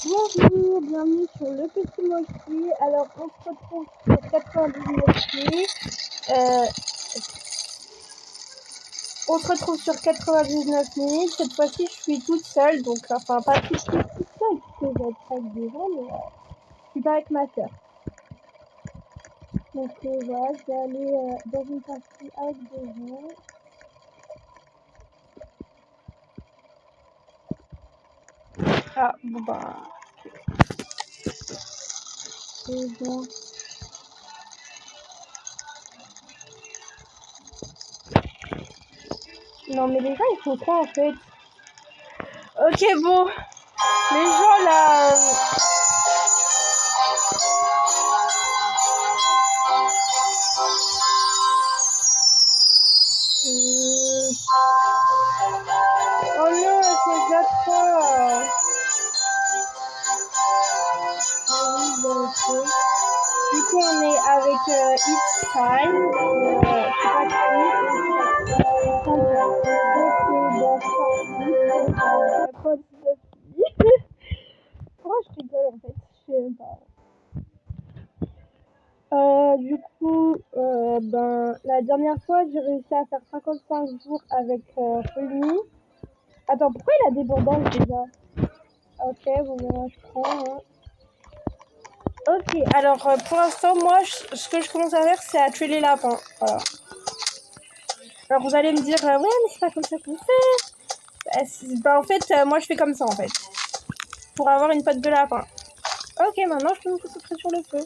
Bonjour, bienvenue sur le petit mochi. Alors on se retrouve sur 99 nuits. On se retrouve sur 99 minutes. Cette fois-ci, je suis toute seule, donc enfin pas toute seule, parce que je vais être avec des gens, mais je suis pas avec ma soeur. Donc voilà, je vais aller dans une partie avec des gens. Ah bon bah. C'est bon. Non mais les gens ils font quoi en fait? Ok bon, les gens là. Oh non, c'est déjà trop. Du coup, on est avec It's Time. C'est pas qui. Pourquoi je rigole en fait? Je sais même pas. Du coup, ben, la dernière fois, j'ai réussi à faire 55 jours avec Rumi. Attends, pourquoi il a des bandages déjà? Ok, bon, ben, je prends. Hein. Ok, alors pour l'instant, moi, ce que je commence à faire, c'est à tuer les lapins. Voilà. Alors vous allez me dire, ouais, mais c'est pas comme ça qu'on fait. Bah, en fait, moi, je fais comme ça, en fait. Pour avoir une patte de lapin. Ok, maintenant, je peux me concentrer sur le feu.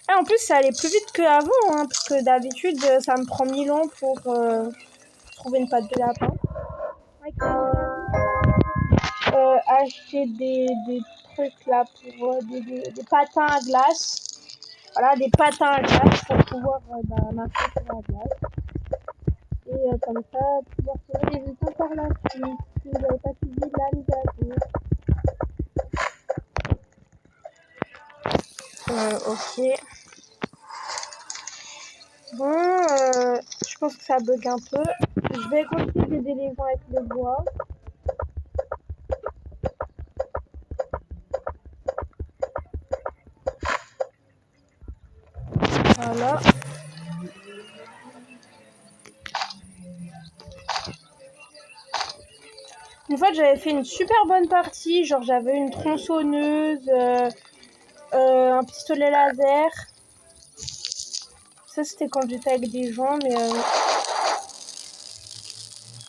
Ah, en plus, ça allait plus vite qu'avant, hein, parce que d'habitude, ça me prend 1000 ans pour trouver une patte de lapin. Acheter des trucs là pour des patins à glace. Voilà, des patins à glace pour pouvoir marcher sur la glace. Et comme ça, pouvoir trouver les résultats par la suite. Si vous n'avez pas suivi la mise à jour. Ok. Bon, je pense que ça bug un peu. Je vais continuer d'aider les gens avec le bois. Voilà. Une fois, j'avais fait une super bonne partie. Genre, j'avais une tronçonneuse, un pistolet laser. Ça, c'était quand j'étais avec des gens, mais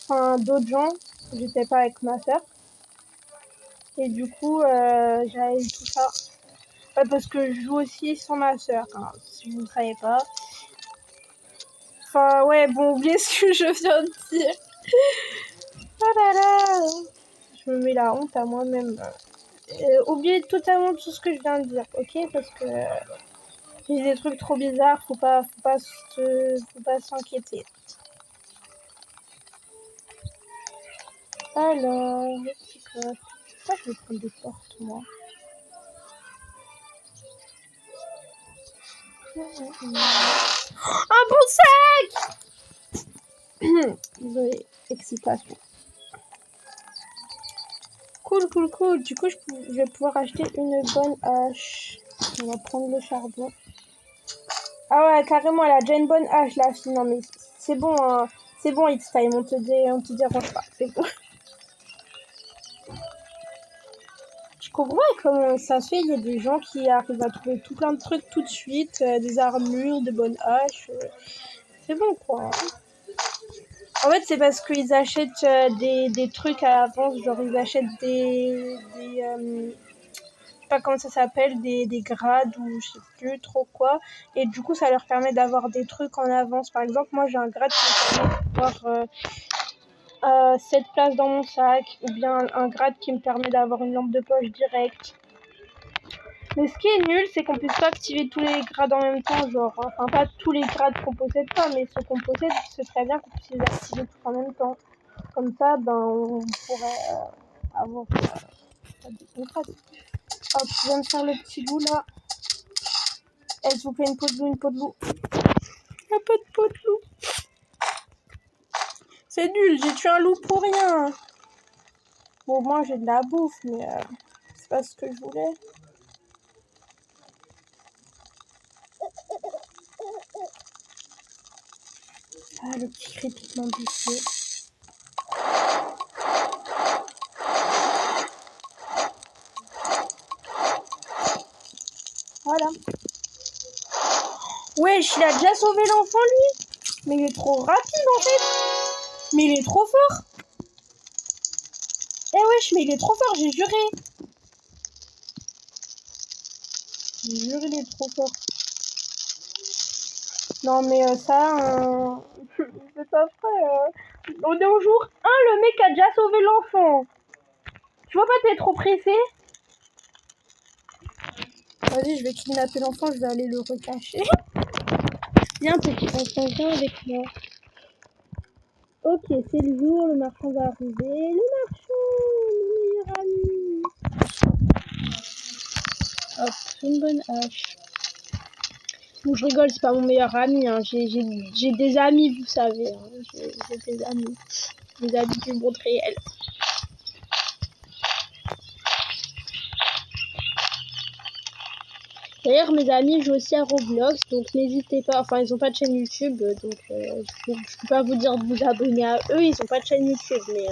enfin, d'autres gens. J'étais pas avec ma soeur. Et du coup, j'avais eu tout ça. Ouais, parce que je joue aussi sans ma soeur, hein, si vous ne savez pas. Enfin, ouais, bon, oubliez ce que je viens de dire. Oh là là, je me mets la honte à moi-même. Oubliez totalement tout ce que je viens de dire, ok? Parce que j'ai des trucs trop bizarres, faut pas s'inquiéter. Alors, pourquoi je vais prendre des portes, moi? Un bon sac! Désolée, excitation. Cool. Du coup, je vais pouvoir acheter une bonne hache. On va prendre le charbon. Ah ouais, carrément, elle a déjà une bonne hache, la fille. Non, mais c'est bon, hein. C'est bon, It's Time. On te dérange pas. C'est bon. Je comprends comment ça se fait. Il y a des gens qui arrivent à trouver tout plein de trucs tout de suite. Des armures, de bonnes haches. C'est bon, quoi. En fait, c'est parce qu'ils achètent des trucs à l'avance. Genre, ils achètent je sais pas comment ça s'appelle, des grades ou je sais plus trop quoi. Et du coup, ça leur permet d'avoir des trucs en avance. Par exemple, moi, j'ai un grade qui me permet d'avoir 7 places dans mon sac. Ou bien un grade qui me permet d'avoir une lampe de poche directe. Mais ce qui est nul, c'est qu'on puisse pas activer tous les grades en même temps, genre, enfin pas tous les grades qu'on possède pas, mais ceux qu'on possède, ce serait bien qu'on puisse les activer tous en même temps. Comme ça, ben, on pourrait avoir des grades. Hop, je viens de faire le petit loup là. S'il vous plaît, une peau de loup. Un peu de peau de loup. C'est nul, j'ai tué un loup pour rien. Bon, moi j'ai de la bouffe, mais pas ce que je voulais. Ah, le petit crépitement du feu. Voilà. Wesh, il a déjà sauvé l'enfant, lui. Mais il est trop rapide, en fait. Mais il est trop fort. Eh wesh, mais il est trop fort, j'ai juré. J'ai juré, il est trop fort. Non, mais ça, c'est pas vrai. On est au jour 1, le mec a déjà sauvé l'enfant. Tu vois pas, t'es trop pressé. Vas-y, je vais kidnapper l'enfant, je vais aller le recacher. Viens, petit enfant, viens avec moi. Ok, c'est le jour, le marchand va arriver. Le marchand, mon meilleur ami. Hop, une bonne hache. Bon, je rigole, c'est pas mon meilleur ami. Hein. J'ai des amis, vous savez. Hein. J'ai des amis. Des amis du monde réel. D'ailleurs, mes amis jouent aussi à Roblox, donc n'hésitez pas. Enfin, ils ont pas de chaîne YouTube, donc je peux pas vous dire de vous abonner à eux. Ils ont pas de chaîne YouTube, mais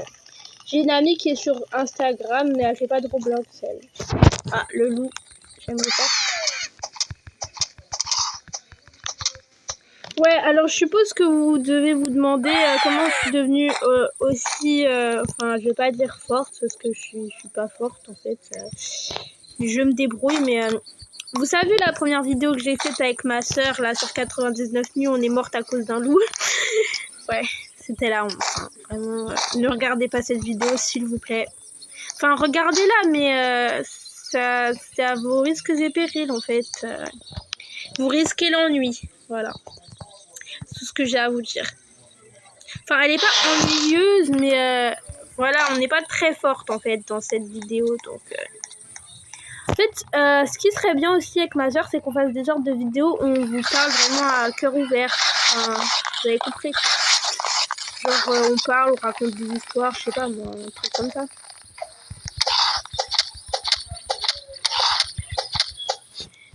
j'ai une amie qui est sur Instagram, mais elle fait pas de Roblox, elle. Ah, le loup. J'aimerais pas. Ouais, alors je suppose que vous devez vous demander comment je suis devenue aussi, enfin, je vais pas dire forte parce que je suis pas forte en fait. Je me débrouille, mais vous savez la première vidéo que j'ai faite avec ma soeur là sur 99 nuits, on est morte à cause d'un loup. Ouais, c'était la honte. Hein. Vraiment, ne regardez pas cette vidéo s'il vous plaît. Enfin, regardez-la, mais c'est à vos risques et périls en fait. Vous risquez l'ennui, voilà. C'est tout ce que j'ai à vous dire. Enfin, elle est pas ennuyeuse, mais voilà, on n'est pas très forte en fait dans cette vidéo, donc. En fait, ce qui serait bien aussi avec ma soeur, c'est qu'on fasse des sortes de vidéos où on vous parle vraiment à cœur ouvert. Enfin, vous avez compris. Genre, on parle, on raconte des histoires, je sais pas moi, un truc comme ça.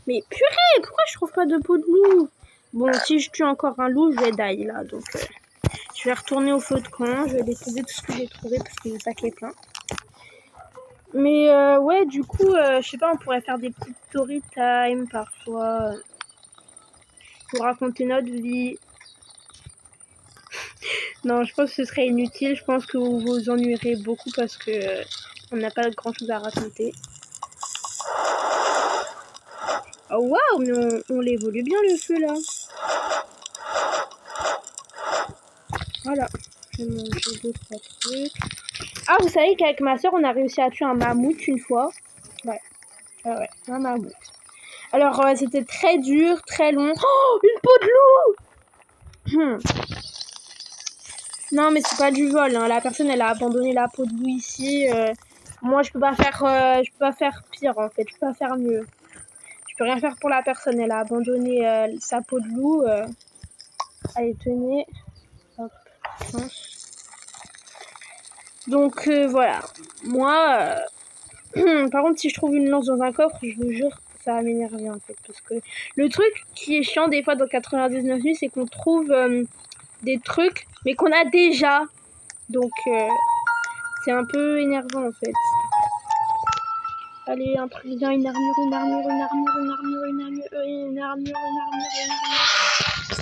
Mais purée, pourquoi je trouve pas de peau de loup? Bon, si je tue encore un loup, je vais die là, donc je vais retourner au feu de camp, je vais déposer tout ce que j'ai trouvé parce que le sac est plein. Mais ouais, du coup, je sais pas, on pourrait faire des petites story time parfois pour raconter notre vie. Non, je pense que ce serait inutile. Je pense que vous vous ennuierez beaucoup parce que on n'a pas grand chose à raconter. Oh waouh, mais on l'évolue bien le feu là. Voilà. J'ai mangé 2-3 trucs. Ah, vous savez qu'avec ma soeur, on a réussi à tuer un mammouth une fois. Ouais. Ouais, un mammouth. Alors, c'était très dur, très long. Oh, une peau de loup. Non, mais c'est pas du vol. Hein. La personne, elle a abandonné la peau de loup ici. Moi, je peux pas faire pire en fait. Je peux pas faire mieux. Je peux rien faire pour la personne. Elle a abandonné sa peau de loup. Allez, tenez. Hop. Donc voilà. Moi, par contre, si je trouve une lance dans un coffre, je vous jure, ça va m'énerver en fait. Parce que le truc qui est chiant des fois dans 99 nuits, c'est qu'on trouve des trucs, mais qu'on a déjà. Donc c'est un peu énervant en fait. Allez, un truc bien, une armure.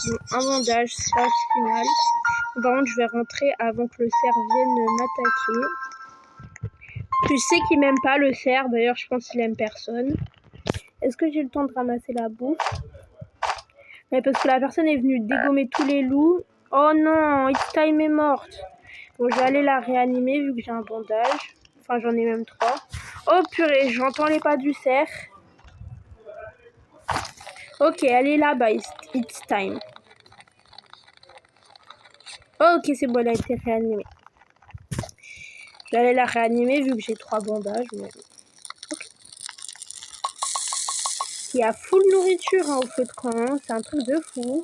Bon, un bandage, ça c'est final. Par contre, je vais rentrer avant que le cerf vienne m'attaquer. Je sais qu'il m'aime pas le cerf, d'ailleurs je pense qu'il aime personne. Est-ce que j'ai le temps de ramasser la bouffe? Mais parce que la personne est venue dégommer tous les loups. Oh non, It's Time est morte. Bon, je vais aller la réanimer vu que j'ai un bandage. Enfin, j'en ai même 3. Oh purée, j'entends les pas du cerf. Ok, elle est là-bas, It's Time. Oh, ok, c'est bon, elle a été réanimée. Je vais aller la réanimer vu que j'ai 3 bandages. Mais... Okay. Il y a full nourriture hein, au feu de camp, hein. C'est un truc de fou.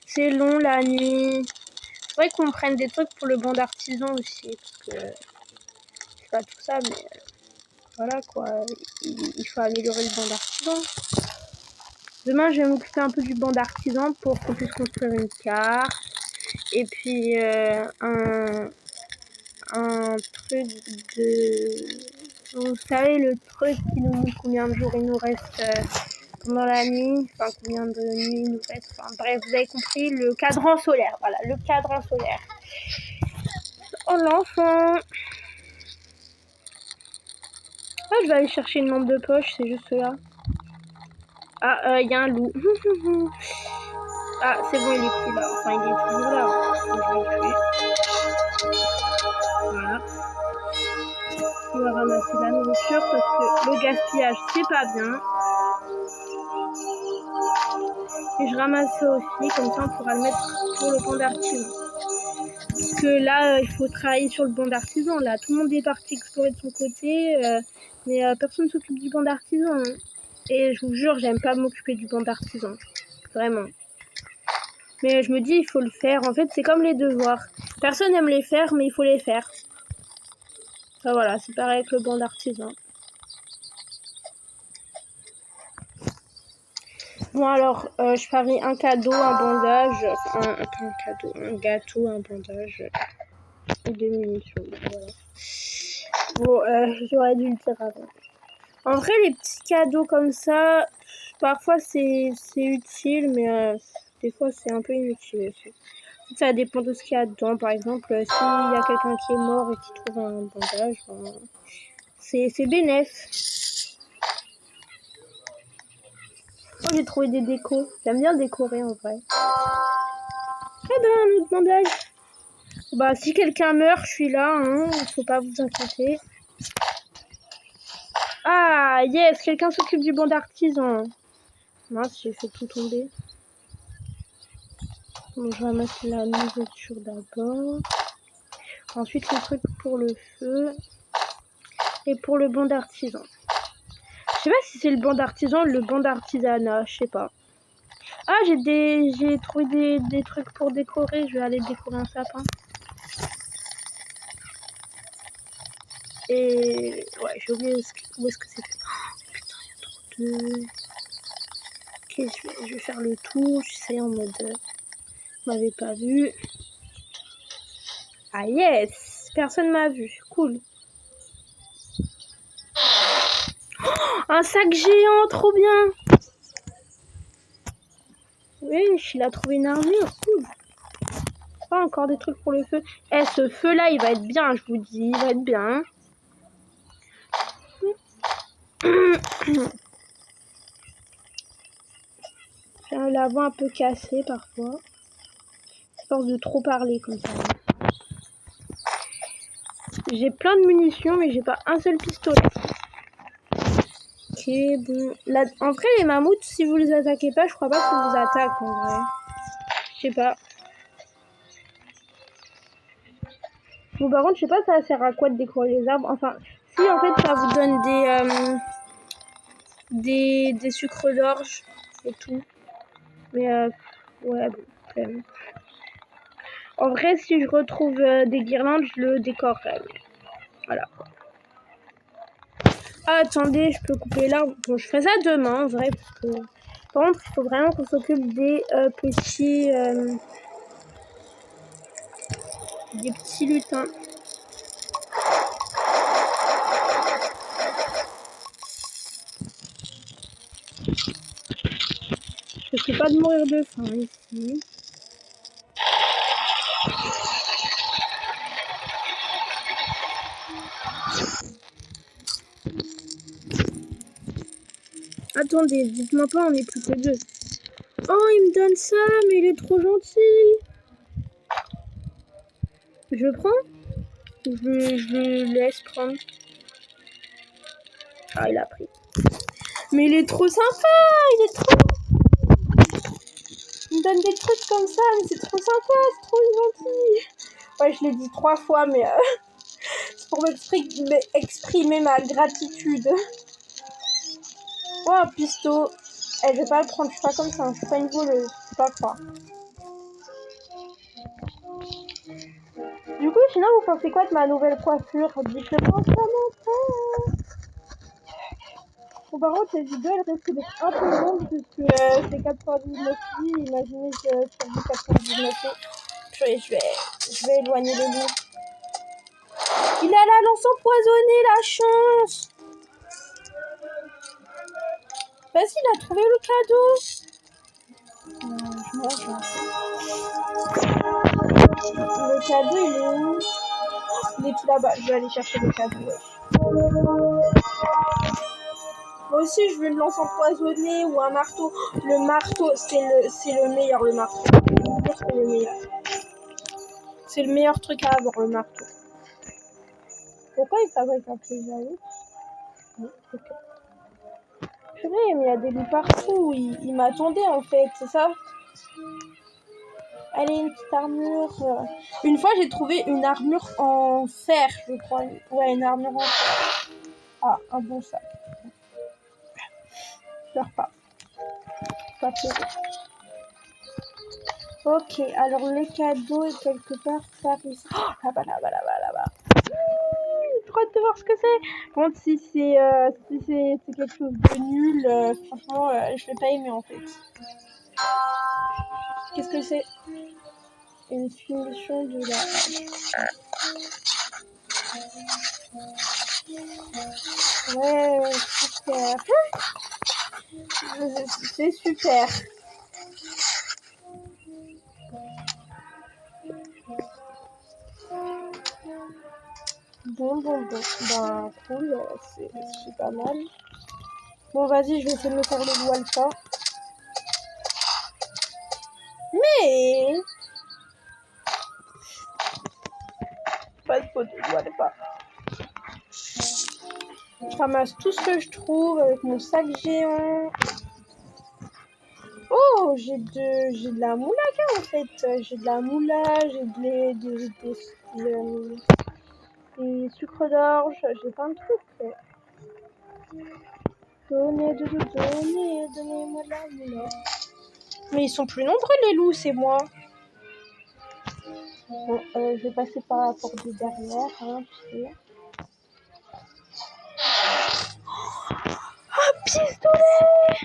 C'est long la nuit. faudrait qu'on prenne des trucs pour le banc d'artisan aussi, parce que c'est pas tout ça, mais voilà quoi, il faut améliorer le banc d'artisan. Demain, je vais m'occuper un peu du banc d'artisan pour qu'on puisse construire une carte. Et puis un truc de... Vous savez, le truc qui nous montre combien de jours il nous reste pendant la nuit. Enfin, combien de nuits il nous reste. Enfin, bref, vous avez compris, le cadran solaire. Voilà, le cadran solaire. Oh, l'enfant. Ah, je vais aller chercher une lampe de poche, c'est juste là. Ah, il y a un loup. Ah, c'est bon, il est plus là. Enfin, il est toujours là. Donc, je vais le tuer. Voilà. On va ramasser la nourriture parce que le gaspillage, c'est pas bien. Et je ramasse ça aussi, comme ça on pourra le mettre pour le banc d'artisan. Parce que là, il faut travailler sur le banc d'artisan. Là, tout le monde est parti explorer de son côté, mais personne ne s'occupe du banc d'artisan. Hein. Et je vous jure, j'aime pas m'occuper du banc d'artisan. Vraiment. Mais je me dis, il faut le faire. En fait, c'est comme les devoirs. Personne n'aime les faire, mais il faut les faire. Enfin voilà, c'est pareil avec le banc d'artisan. Bon alors, je parie un cadeau, un bandage, un gâteau, un bandage et des munitions. Voilà. Bon, j'aurais dû le dire avant. En vrai, les petits cadeaux comme ça, parfois c'est utile, mais des fois c'est un peu inutile aussi. Ça dépend de ce qu'il y a dedans. Par exemple, s'il y a quelqu'un qui est mort et qui trouve un bandage, ben, c'est bénéf. Oh, j'ai trouvé des décos. J'aime bien décorer en vrai. Eh ben, un autre bandage. Bah, si quelqu'un meurt, je suis là, hein. Faut pas vous inquiéter. Ah, yes, quelqu'un s'occupe du banc d'artisan. Mince, j'ai fait tout tomber. Donc, je ramasse la nourriture d'abord. Ensuite, le truc pour le feu. Et pour le banc d'artisan. Je sais pas si c'est le banc d'artisan ou le banc d'artisanat, je sais pas. Ah, j'ai trouvé des trucs pour décorer. Je vais aller décorer un sapin. Et ouais, j'ai oublié où est-ce que c'était. Oh, putain, il y a trop de... Ok, je vais faire le tour, tu sais, en mode... Vous m'avez pas vu. Ah yes, personne m'a vu, cool. Oh, un sac géant, trop bien. Oui, il a trouvé une armure, cool. Oh, encore des trucs pour le feu. Eh, ce feu-là, il va être bien, je vous dis, il va être bien. J'ai la voix un peu cassée parfois. À force de trop parler comme ça. J'ai plein de munitions, mais j'ai pas un seul pistolet. Ok, bon. Là, en vrai, les mammouths, si vous les attaquez pas, je crois pas qu'ils vous attaquent en vrai. Je sais pas. Bon, par contre, je sais pas ça sert à quoi de décorer les arbres. Enfin, si en fait ça vous donne des sucres d'orge et tout. Mais ouais, bon, quand même. En vrai, si je retrouve des guirlandes, je le décorerai. Voilà. Ah, attendez, je peux couper l'arbre. Bon, je ferai ça demain, en vrai. Parce que... Par contre, il faut vraiment qu'on s'occupe des petits lutins. Je sais pas de mourir de faim ici. Attendez, dites-moi pas, on est plus que deux. Oh, il me donne ça, mais il est trop gentil. Je prends? Je laisse prendre. Ah, il a pris. Mais il est trop sympa, il est trop... Il me donne des trucs comme ça, mais c'est trop sympa, c'est trop gentil. Ouais, je l'ai dit 3 fois, mais c'est pour exprimer ma gratitude. Oh, un pisto. Eh, je vais pas le prendre, je suis pas comme ça, je suis pas une voleuse, je peux pas croire. Du coup, sinon, vous pensez quoi de ma nouvelle coiffure? Dites-le moi en commentaire. Bon, par contre, cette vidéo, elle risque d'être un peu longue parce que c'est 99 vies. Imaginez que sur les 99 je vais éloigner le loup. Il a la lance empoisonnée, la chance. Vas-y, il a trouvé le cadeau. Je mange. Le cadeau, il est où? Il est tout là-bas. Je vais aller chercher le cadeau. Ouais. Moi aussi, je veux une lance empoisonnée ou un marteau. Le marteau, c'est le meilleur, le marteau. C'est le meilleur. C'est le meilleur truc à avoir, le marteau. Pourquoi il fabrique un piège? Oui, ok. Purée, mais il y a des loups partout. Il m'attendait, en fait, c'est ça? Allez, une petite armure. Une fois, j'ai trouvé une armure en fer, je crois. Ouais, une armure en fer. Ah, un bon sac. Pleure pas. Pas pleurer. Ok, alors le cadeau est quelque part par ici. Oh, là-bas, là-bas, là-bas, là-bas. J'ai trop hâte de voir ce que c'est. Bon, si c'est quelque chose de nul, franchement, je vais pas aimer en fait. Qu'est-ce que c'est? Une finition de la... Ouais, super. C'est super. Bon. Ben, cool. C'est pas mal. Bon, vas-y, je vais essayer de me faire le voile ça. Mais... Pas de photo, voile pas. Je ramasse tout ce que je trouve avec mon sac géant. Oh, j'ai de la moulaga en fait. J'ai de la moula, j'ai des sucres d'orge, j'ai plein de trucs. Donnez-moi de la moula. Mais ils sont plus nombreux les loups, c'est moi. Bon, je vais passer par la porte de derrière, hein, tu sais. Oh, pistolet!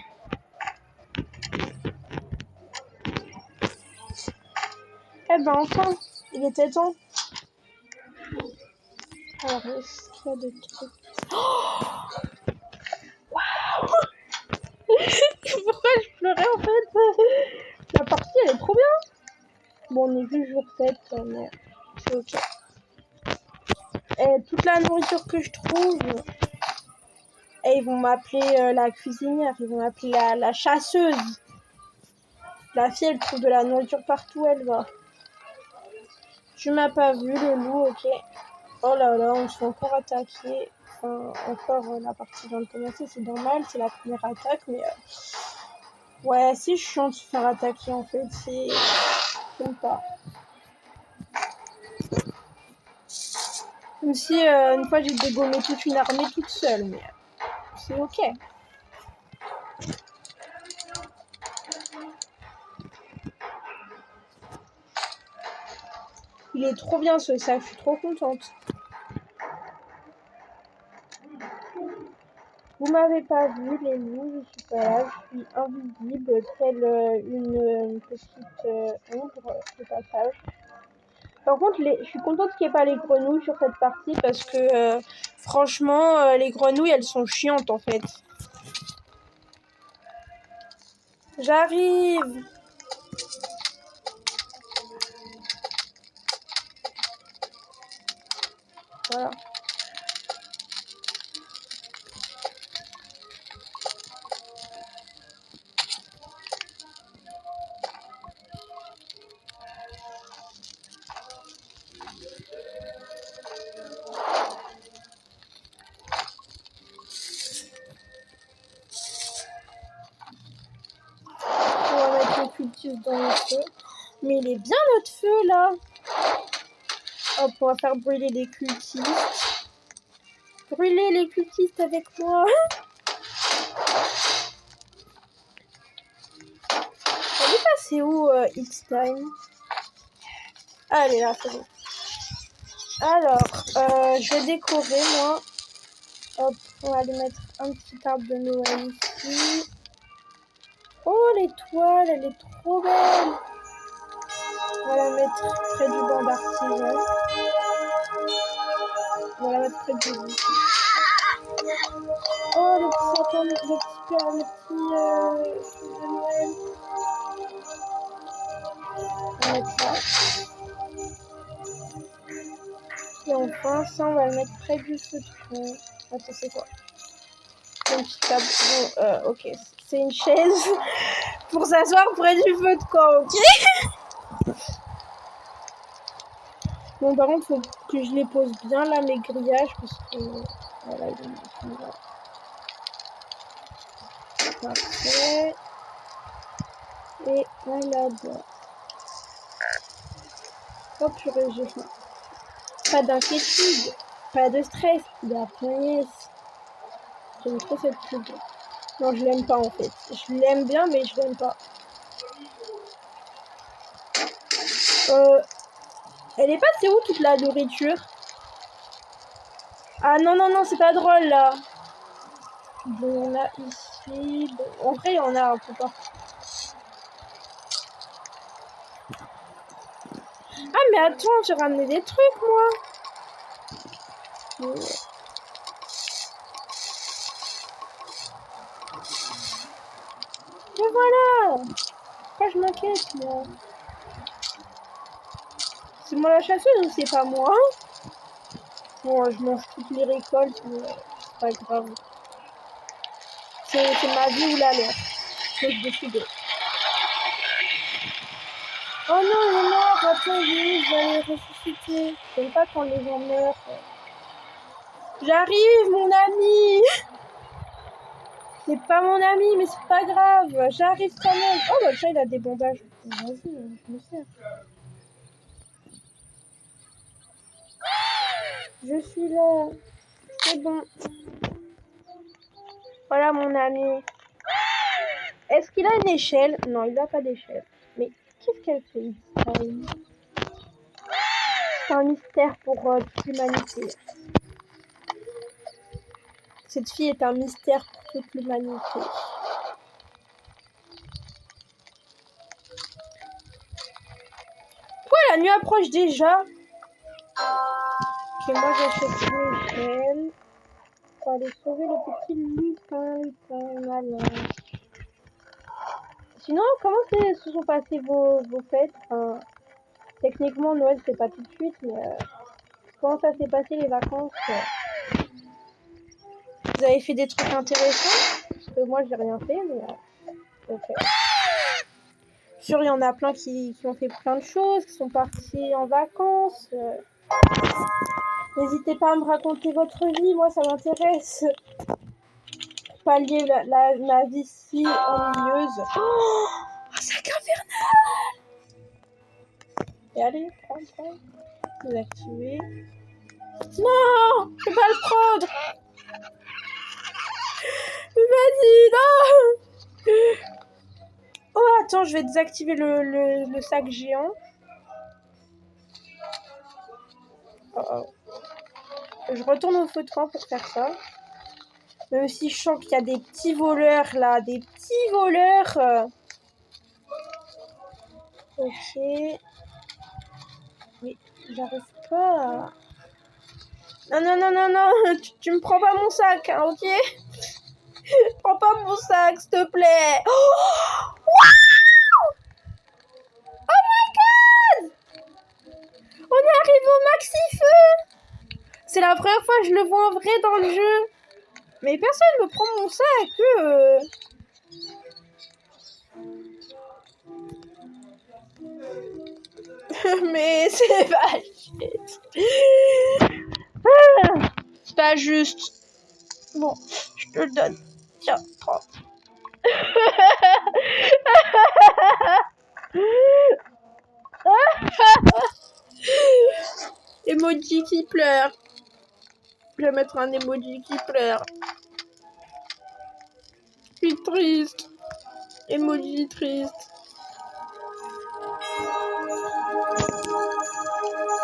Eh ben enfin, il était temps. Alors, est-ce qu'il y a des trucs? Waouh! Pourquoi je pleurais en fait? La partie elle est trop bien. Bon, on est juste jour 7, mais c'est ok. Et toute la nourriture que je trouve, et ils vont m'appeler la cuisinière, ils vont m'appeler la chasseuse. La fille, elle trouve de la nourriture partout où elle va. Tu m'as pas vu, le loup, ok. Oh là là, on se fait encore attaquer. Enfin, encore la partie vient de commencer, c'est normal, c'est la première attaque, mais... ouais, c'est chiant de se faire attaquer en fait, c'est... J'aime pas. Comme si une fois j'ai dégommé toute une armée toute seule, mais c'est ok. Il est trop bien ce sac, je suis trop contente. Vous m'avez pas vu les loups, je suis pas là, je suis invisible, telle une petite ombre de passage. Par contre, je suis contente qu'il n'y ait pas les grenouilles sur cette partie parce que franchement, les grenouilles elles sont chiantes en fait. J'arrive! Voilà. On va mettre le cultiste dans le feu. Mais il est bien notre feu là! Hop, on va faire brûler les cultistes. Brûler les cultistes avec moi! On est passé où X-Time? Ah, elle est là, c'est bon. Alors, je vais décorer, moi. Hop, on va lui mettre un petit arbre de Noël ici. Oh, l'étoile, elle est trop belle. On va la mettre près du banc d'artisan. On va la mettre près du lit. Oh, le petit sapin, le petit père, le petit de Noël. On va mettre là. Et enfin, ça, on va le mettre près du feu de camp. Attends, c'est quoi? C'est une petite table. Bon, ok. C'est une chaise pour s'asseoir près du feu de camp, ok? Bon, par contre, faut que je les pose bien là, mes grillages, parce que... Voilà, ils sont là. Parfait. Et voilà. Hop, j'ai faim. Pas d'inquiétude, pas de stress, la punaise. J'aime trop cette pub. Non, je l'aime pas en fait. Je l'aime bien, mais je l'aime pas. Elle est passée où toute la nourriture? Ah non, non, non, c'est pas drôle là. Bon, on a ici... Bon, en vrai, il y en a un peu partout. Ah mais attends, j'ai ramené des trucs moi. Et voilà. Pourquoi je m'inquiète moi? C'est moi la chasseuse ou c'est pas moi? Bon, je mange toutes les récoltes, mais c'est pas grave. C'est ma vie ou la leur. Faut se décider. Oh non, il est mort. Attends, je vais les ressusciter. J'aime pas quand les gens meurent. J'arrive, mon ami. C'est pas mon ami, mais c'est pas grave. J'arrive quand même. Oh, bah ça, il a des bandages. Vas-y, je me sers. Je suis là. C'est bon. Voilà, mon ami. Est-ce qu'il a une échelle? Non, il n'a pas d'échelle. Mais qu'est-ce qu'elle fait ici? C'est un mystère pour toute l'humanité. Cette fille est un mystère pour toute l'humanité. Pourquoi la nuit approche déjà? Ok, moi j'achète une échelle pour aller sauver le petit lupin malin. Sinon, comment se sont passées vos fêtes? Enfin, techniquement, Noël c'est pas tout de suite, mais comment ça s'est passé les vacances? Vous avez fait des trucs intéressants? Parce que moi j'ai rien fait, mais ok. Sûr, il y en a plein qui ont fait plein de choses, qui sont partis en vacances. N'hésitez pas à me raconter votre vie, moi ça m'intéresse. Pallier ma vie si ennuyeuse. Oh, sac infernal! Et allez, prends. Désactiver. Non! Je peux pas le prendre! Vas-y, non! Oh, attends, je vais désactiver le sac géant. Oh. Je retourne au feu de camp pour faire ça. Même si je sens qu'il y a des petits voleurs là, des petits voleurs. Ok. Mais j'arrive pas. Non. Tu me prends pas mon sac, hein, ok? Prends pas mon sac, s'il te plaît. Oh, wow! Oh my god! On est arrivé au maxi-feu! C'est la première fois que je le vois en vrai dans le jeu. Mais personne ne me prend mon sac. Mais c'est pas juste. C'est pas juste. Bon, je te le donne. Tiens, prends. Emoji qui pleure. Je vais mettre un emoji qui pleure. Je suis triste. Emoji triste.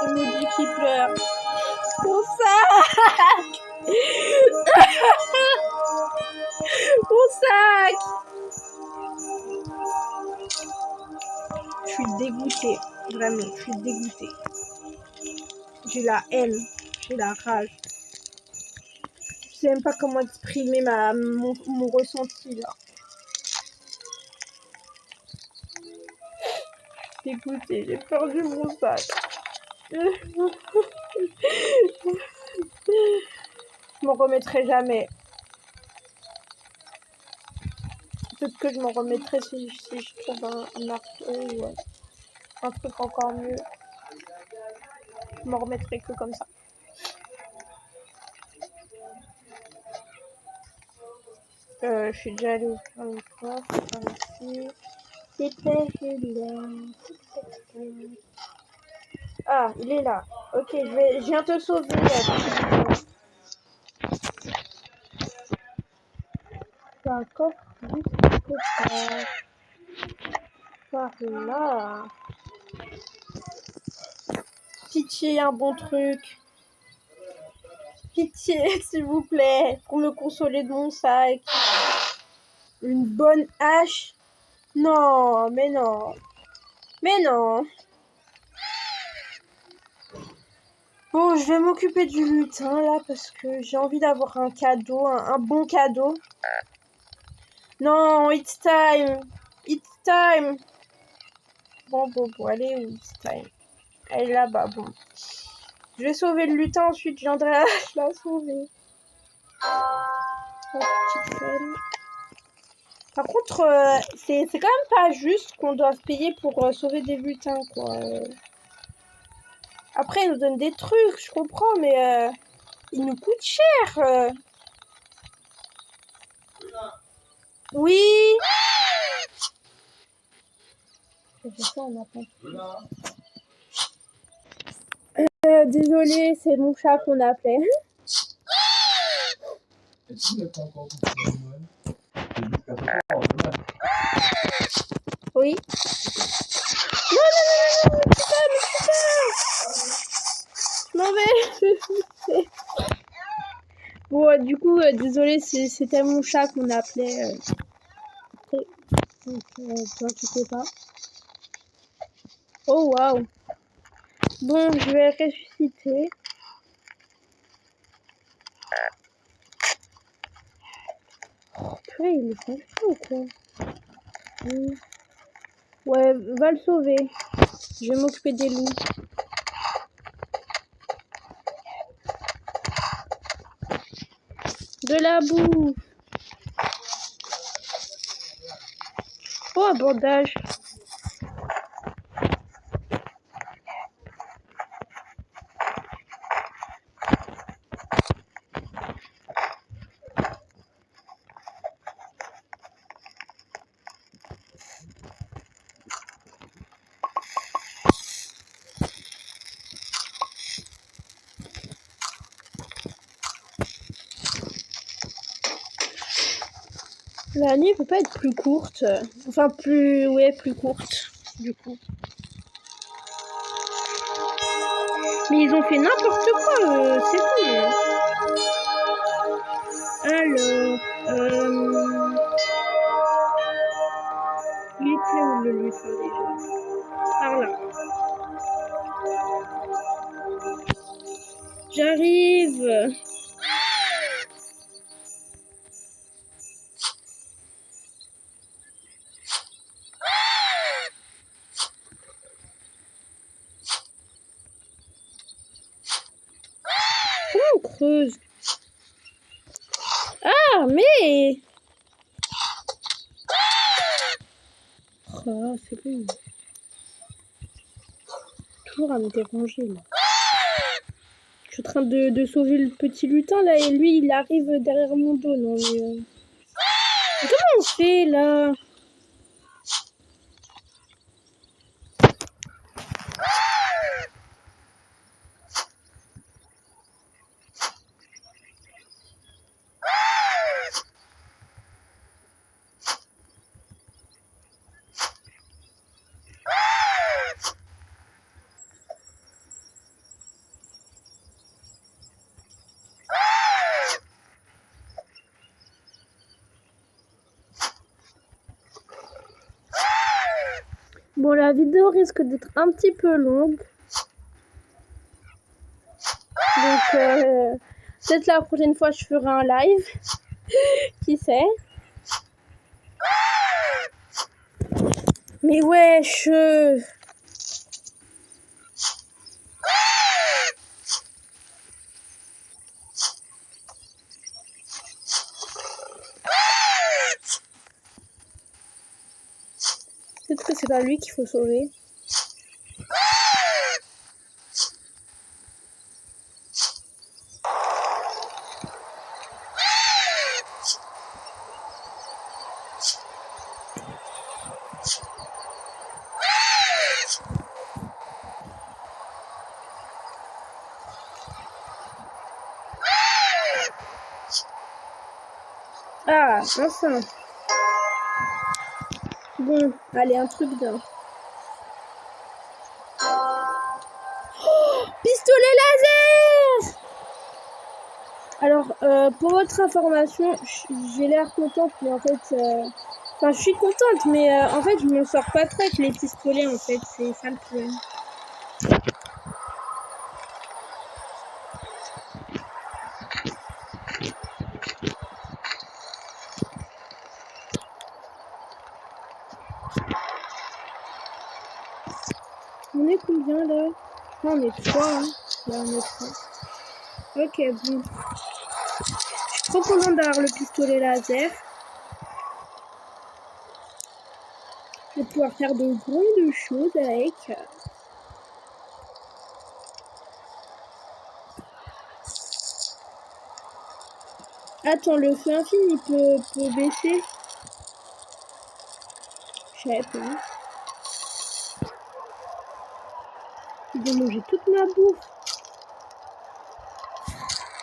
Emoji qui pleure. Mon sac. Mon sac. Je suis dégoûtée. Vraiment, je suis dégoûtée. J'ai la haine. J'ai la rage. Je sais même pas comment exprimer mon ressenti là. Dégoûtée, j'ai perdu mon sac. Je m'en remettrai jamais. Peut-être que je m'en remettrai si je trouve un marteau ou un truc encore mieux. Je m'en remettrai que comme ça. Je suis déjà allée ouvrir le coffre par ici. C'était celui-là. Ah, il est là. Ok, je viens te sauver. C'est un coffre juste quelque part. Par là. Pitié, un bon truc. Pitié, s'il vous plaît, pour me consoler de mon sac. Une bonne hache. Non, mais non. Mais non. Bon, je vais m'occuper du lutin, là, parce que j'ai envie d'avoir un cadeau, un bon cadeau. Non, it's time. It's time. Bon, allez, où it's time. Elle est là-bas, bon. Je vais sauver le lutin, ensuite je viendrai la sauver. La petite reine. Par contre, c'est quand même pas juste qu'on doive payer pour sauver des lutins, quoi. Après, ils nous donnent des trucs, je comprends, mais ils nous coûtent cher. Oui. Désolée, c'est mon chat qu'on appelait. Oui. Non, mais bon, du coup, désolée, c'était mon chat qu'on appelait. Donc, t'inquiète pas. Oh, waouh. Bon, je vais ressusciter. Oh, purée, il est confiant ou quoi? Ouais, va le sauver. Je vais m'occuper des loups. De la boue. Oh, un bandage. La nuit peut pas être plus courte. Enfin, plus courte, du coup. Mais ils ont fait n'importe quoi, c'est bon. Alors, il était où le lutin déjà? Par là. J'arrive. Comment on creuse? Ah, mais... Oh, c'est bon. Toujours à me déranger, là. Je suis en train de sauver le petit lutin, là, et lui, il arrive derrière mon dos. Non, mais comment on fait, là? Bon, la vidéo risque d'être un petit peu longue. Donc, peut-être la prochaine fois, je ferai un live. Qui sait? Mais wesh! Peut-être que c'est pas lui qu'il faut sauver. Ah, enfin. Bon, allez, un truc bien. Oh, pistolet laser! Alors, pour votre information, j'ai l'air contente, mais en fait... Enfin, je suis contente, mais en fait, je m'en sors pas trop avec les pistolets, en fait. C'est ça le problème. On est combien, là? Non, on est 3, hein. Là, on est 3. Ok, bon. Je suis trop contente d'avoir le pistolet laser. Je vais pouvoir faire de grandes choses avec. Attends, le feu infini peut baisser? Je savais pas. Il va manger toute ma bouffe.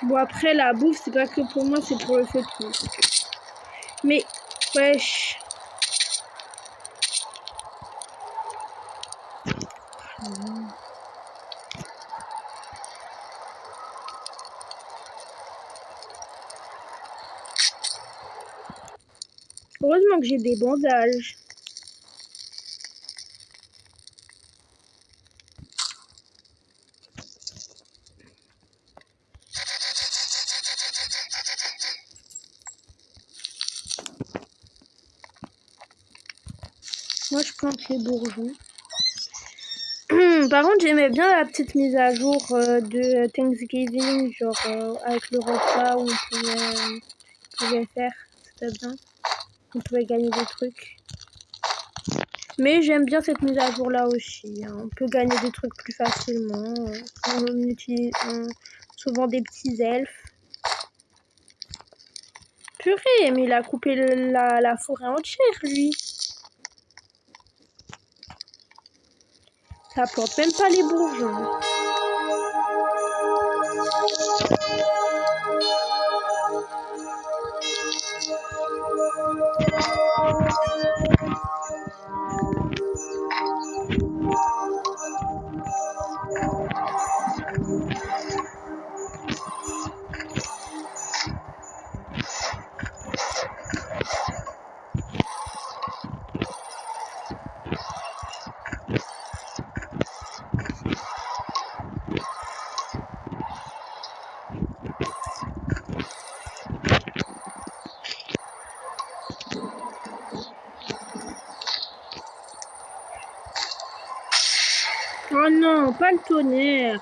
Bon, après, la bouffe, c'est pas que pour moi, c'est pour le feu de camp. Mais, wesh. Heureusement que j'ai des bandages. Moi, je plante les bourgeons. Par contre, j'aimais bien la petite mise à jour de Thanksgiving, genre avec le repas où on pouvait faire. C'était bien. On pouvait gagner des trucs. Mais j'aime bien cette mise à jour là aussi. Hein. On peut gagner des trucs plus facilement en sauvant des petits elfes. Purée, mais il a coupé la forêt entière, lui. Ça plante même pas les bourgeons. Oh non, pas le tonnerre.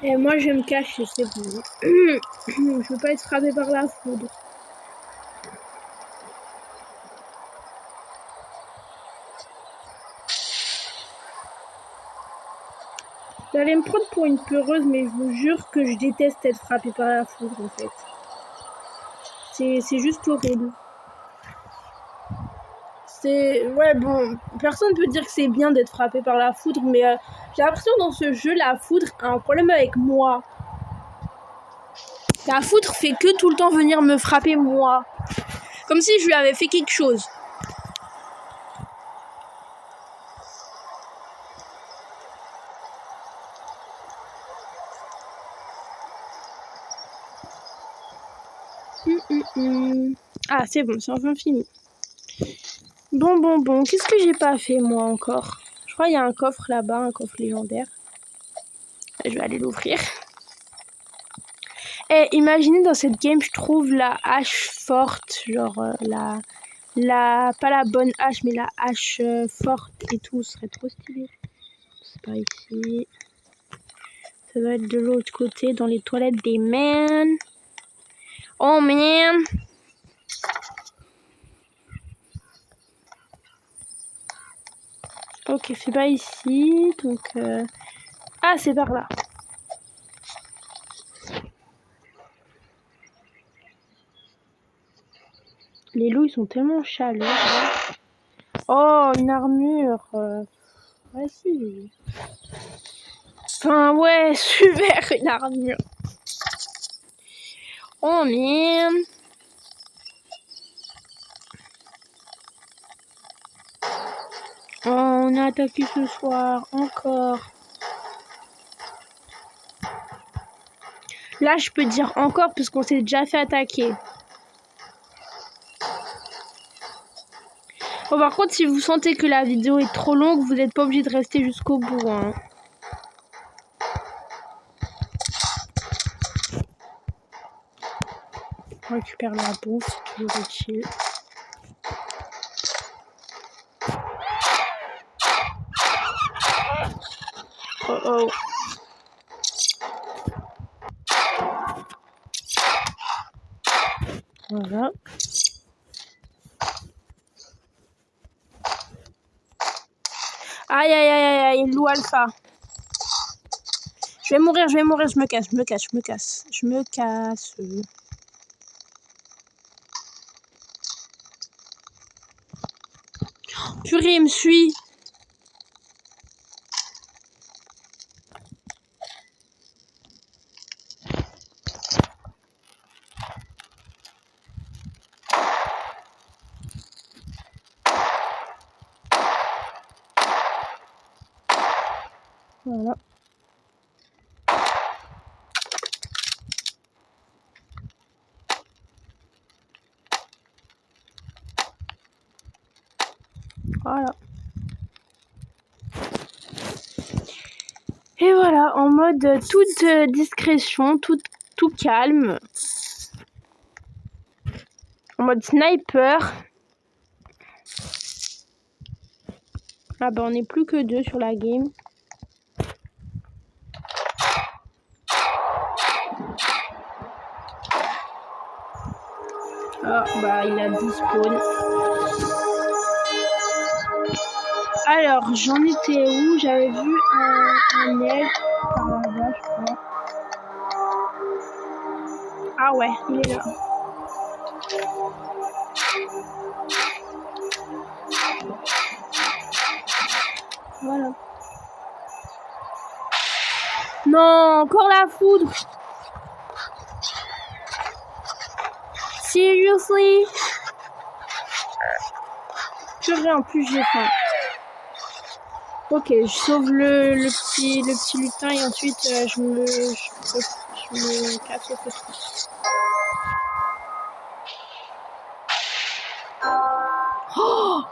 Et moi, je vais me cacher, c'est bon. Je veux pas être frappé par la foudre. Vous allez me prendre pour une peureuse, mais je vous jure que je déteste être frappé par la foudre, en fait. C'est juste horrible. Ouais, bon, personne peut dire que c'est bien d'être frappé par la foudre, mais j'ai l'impression dans ce jeu, la foudre a un problème avec moi. La foudre fait que tout le temps venir me frapper moi. Comme si je lui avais fait quelque chose. Ah, c'est bon, c'est enfin fini. Bon. Qu'est-ce que j'ai pas fait, moi, encore? Je crois qu'il y a un coffre là-bas, un coffre légendaire. Je vais aller l'ouvrir. Et imaginez dans cette game, je trouve la hache forte, genre pas la bonne hache, mais la hache forte et tout, ce serait trop stylé. C'est pas ici. Ça doit être de l'autre côté, dans les toilettes des men. Oh man! Ok, c'est pas ici, donc... Ah, c'est par là. Les loups, ils sont tellement chaleureux. Oh, une armure. Vas-y. Enfin, ouais, super, une armure. Oh, man. Oh, on a attaqué ce soir, encore. Là, je peux dire encore parce qu'on s'est déjà fait attaquer. Bon, par contre, si vous sentez que la vidéo est trop longue, vous n'êtes pas obligé de rester jusqu'au bout. Hein. On récupère la bouffe, toujours utile. Oh. Voilà. Aïe, loup alpha. Je vais mourir, je me casse. Purée, il me suit. Voilà. Voilà. Et voilà, en mode toute discrétion, tout calme. En mode sniper. Ah bah on n'est plus que 2 sur la game. Ah bah il a 10 spawns. Alors j'en étais où? J'avais vu un aigle par là-bas, je crois. Ah ouais, il est là. Voilà. Non, encore la foudre. Seriously? Purée, en plus j'ai faim. Ok, je sauve le petit lutin et ensuite je me casse au feu. Oh,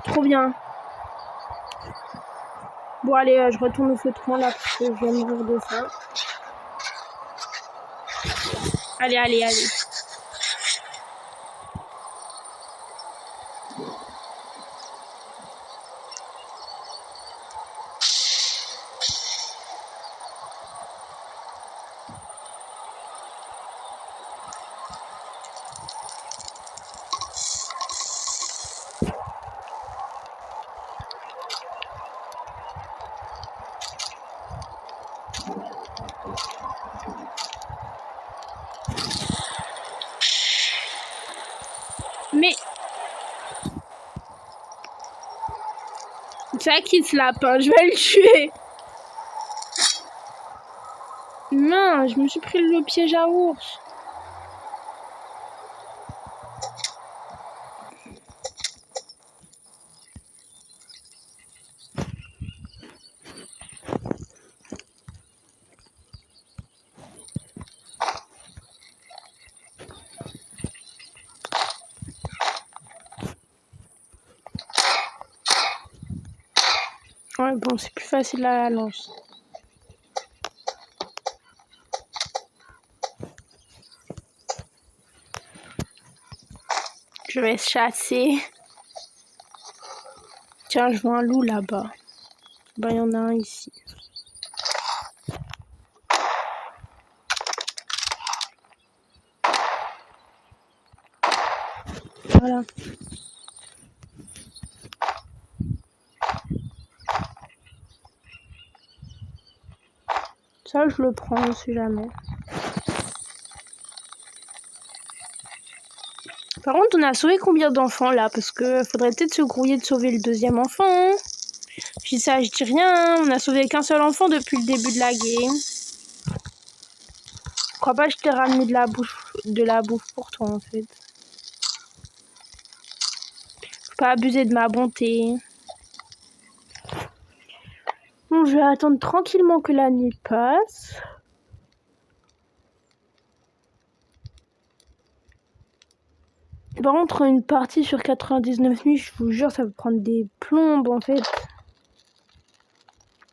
trop bien. Bon allez, je retourne au feutrement là parce que je vais mourir de faim. Allez. Mais ça qui se lapin, je vais le tuer. Non, je me suis pris le piège à ours. Ouais, bon, c'est plus facile à la lance. Je vais chasser. Tiens, je vois un loup là-bas. Ben, il y en a un ici. Voilà. Ça, je le prends, si jamais. Par contre, on a sauvé combien d'enfants là? Parce que faudrait peut-être se grouiller de sauver le deuxième enfant. Hein. Je dis ça, je dis rien. On a sauvé qu'un seul enfant depuis le début de la game. Je crois pas que je t'ai ramené de la bouffe pour toi en fait. Faut pas abuser de ma bonté. Bon, je vais attendre tranquillement que la nuit passe. Par contre, une partie sur 99 nuits, je vous jure, ça va prendre des plombes en fait.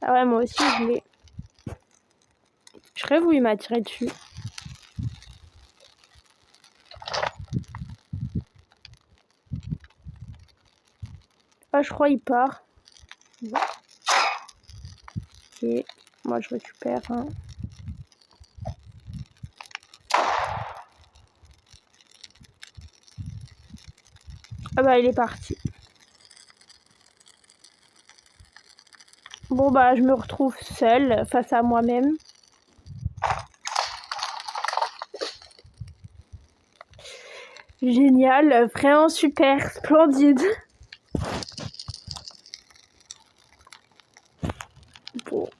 Ah ouais, moi aussi, je l'ai. Je rêve où il m'a tiré dessus. Ah, je crois qu'il part. Ok, moi je récupère. Hein. Ah bah, il est parti. Bon bah, je me retrouve seule face à moi-même. Génial, vraiment super, splendide. Bon.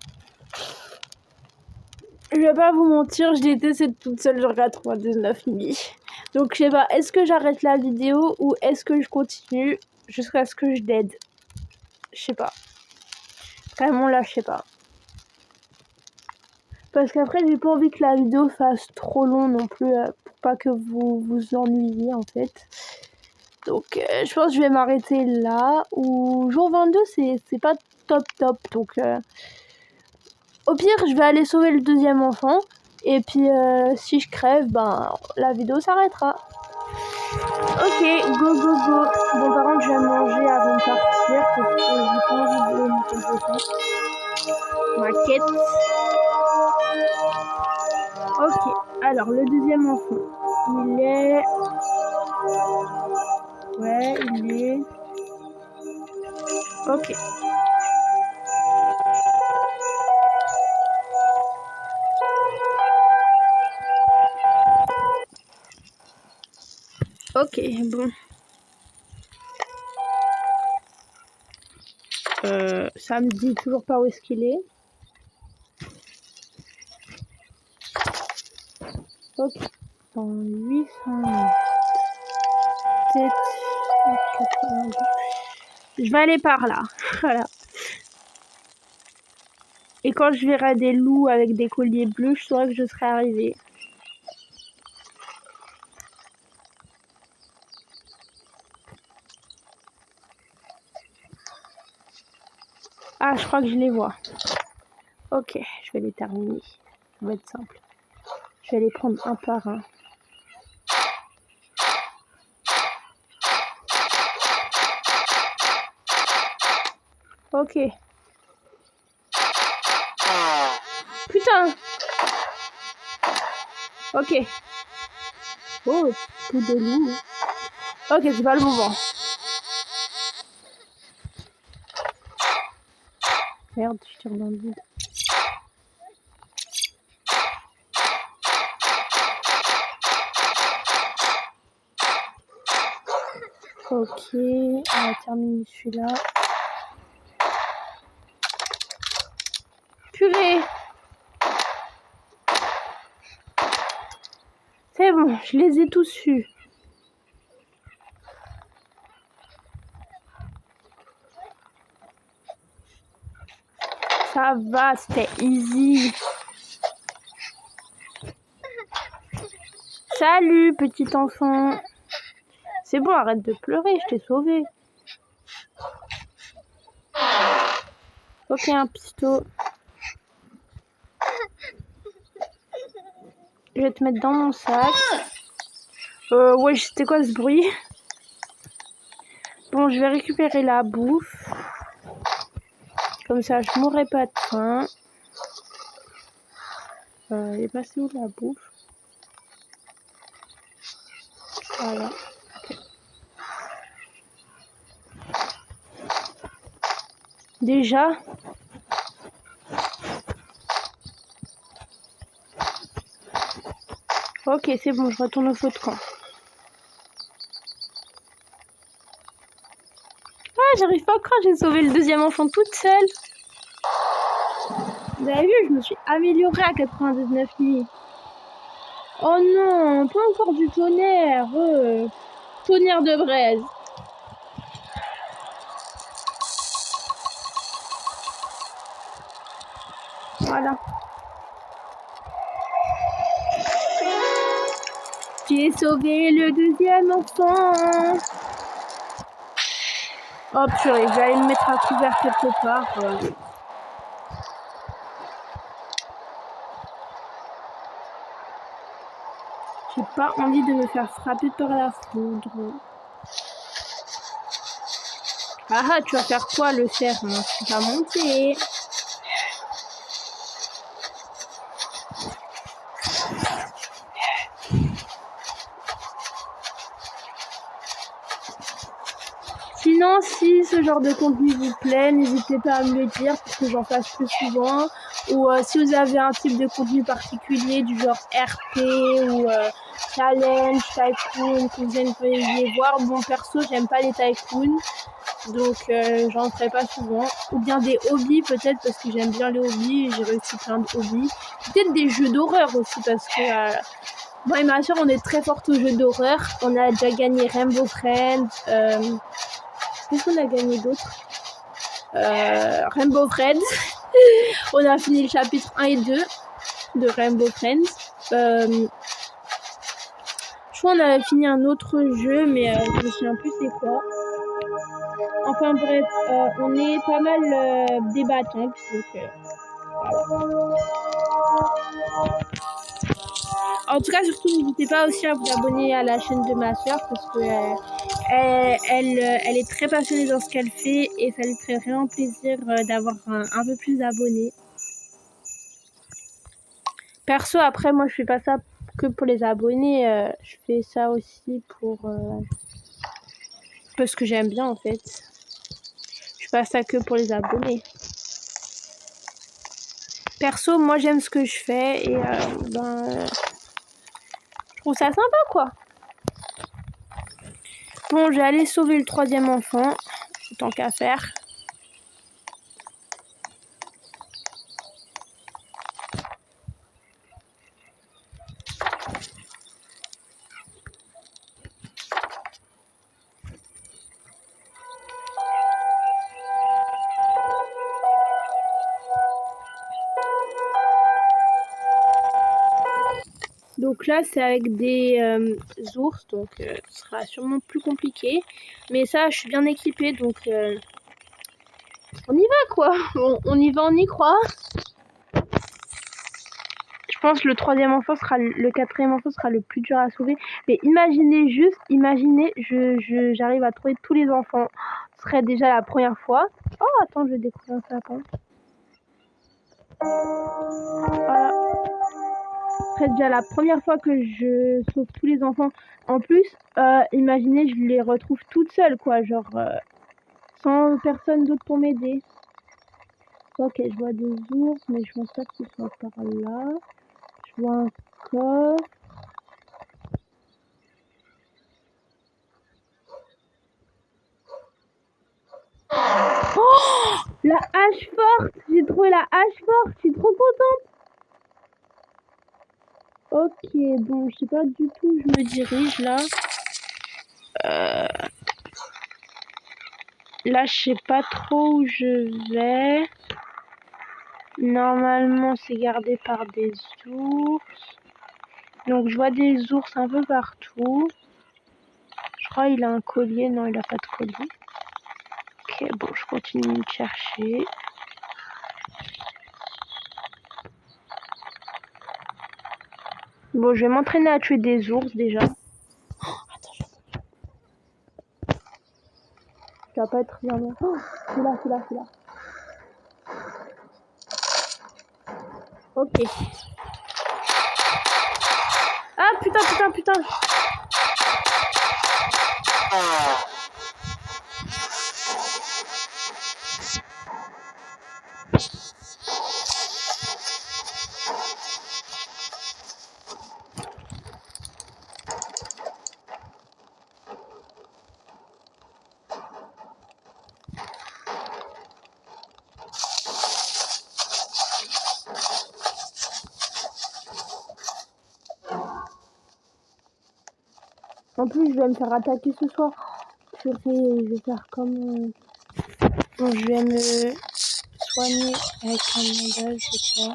Je vais pas vous mentir, je déteste être toute seule sur 99 nuits. Donc je sais pas, est-ce que j'arrête la vidéo ou est-ce que je continue jusqu'à ce que je dead? Je sais pas. Vraiment là, je sais pas. Parce qu'après, j'ai pas envie que la vidéo fasse trop long non plus, pour pas que vous vous ennuyiez en fait. Donc je pense que je vais m'arrêter là. Ou jour 22, c'est pas top. Donc au pire, je vais aller sauver le deuxième enfant. Et puis si je crève, ben la vidéo s'arrêtera. Ok, go. Bon, par contre, je vais manger avant de partir parce que j'ai pas envie de me composer. Ma quête. Ok, alors le deuxième enfant, il est... Ouais, il est... Ok. Ok, bon. Ça me dit toujours pas où est-ce qu'il est. Ok. Dans 800... Je vais aller par là. Voilà. Et quand je verrai des loups avec des colliers bleus, je saurai que je serai arrivée. Ah, je crois que je les vois. Ok, je vais les terminer. Ça va être simple. Je vais les prendre un par un. Ok. Putain. Ok. Oh, tout de loup. Ok, c'est pas le moment. Merde, je tire dans le vide. Ok, on va terminer celui-là. Purée! C'est bon, je les ai tous eus. Ça va, c'était easy. Salut, petit enfant. C'est bon, arrête de pleurer, je t'ai sauvé. Ok, un pisto. Je vais te mettre dans mon sac. Ouais, c'était quoi ce bruit? Bon, je vais récupérer la bouffe. Comme ça, je mourrai pas de faim. Elle est passée où la bouffe? Voilà. Okay. Déjà. Ok, c'est bon, je retourne au feu de camp. Ah, j'arrive pas à croire, j'ai sauvé le deuxième enfant toute seule. Vous avez vu, je me suis améliorée à 99 nuits. Oh non, pas encore du tonnerre. Tonnerre de braise. Voilà. J'ai sauvé le deuxième enfant. Oh purée, je vais aller me mettre à couvert quelque part. J'ai pas envie de me faire frapper par la foudre. Ah, tu vas faire quoi, le cerf? Tu vas monter. Sinon, si ce genre de contenu vous plaît, n'hésitez pas à me le dire pour que j'en fasse plus souvent. Ou si vous avez un type de contenu particulier du genre RP ou challenge, tycoon, que vous aimeriez voir. Bon, perso, j'aime pas les tycoons, donc j'en ferai pas souvent. Ou bien des hobbies peut-être, parce que j'aime bien les hobbies et j'ai réussi plein de hobbies. Peut-être des jeux d'horreur aussi, parce que moi et ma soeur, on est très fortes aux jeux d'horreur. On a déjà gagné Rainbow Friends. Qu'est-ce qu'on a gagné d'autre? Rainbow Friends. On a fini le chapitre 1 et 2 de Rainbow Friends. Je crois qu'on avait fini un autre jeu, mais je me souviens plus c'est quoi. Enfin bref, on est pas mal débattantes, donc voilà. En tout cas, surtout n'hésitez pas aussi à vous abonner à la chaîne de ma soeur parce que elle est très passionnée dans ce qu'elle fait et ça lui ferait vraiment plaisir d'avoir un peu plus d'abonnés. Perso, après, moi, je fais pas ça que pour les abonnés. Je fais ça aussi pour parce que j'aime bien, en fait. Je fais pas ça que pour les abonnés. Perso, moi, j'aime ce que je fais et je trouve ça sympa, quoi. Bon, je vais aller sauver le troisième enfant, tant qu'à faire. Donc là, c'est avec des ours, donc ce sera sûrement plus compliqué. Mais ça, je suis bien équipée, donc on y va, quoi. On y va, on y croit. Je pense que le quatrième enfant sera le plus dur à sauver. Mais imaginez juste, j'arrive à trouver tous les enfants. Ce serait déjà la première fois. Oh, attends, je vais découvrir un sapin. Voilà. Ce serait déjà la première fois que je sauve tous les enfants. En plus, imaginez, je les retrouve toutes seules, quoi. Genre, sans personne d'autre pour m'aider. Ok, je vois des ours, mais je pense pas qu'ils soient par là. Je vois un coffre. Oh, la hache forte! J'ai trouvé la hache forte, je suis trop contente! Ok, bon, je sais pas du tout où je me dirige là. Là, je sais pas trop où je vais. Normalement, c'est gardé par des ours. Donc, je vois des ours un peu partout. Je crois qu'il a un collier. Non, il a pas de collier. Ok, bon, je continue de chercher. Bon, je vais m'entraîner à tuer des ours déjà. Oh, attends, tu vas pas être bien. Oh, c'est là, c'est là, c'est là. Ok. Ah putain, putain, putain. En plus, je vais me faire attaquer ce soir. Purée, je vais faire comme... Bon, je vais me soigner avec un bandage, je crois.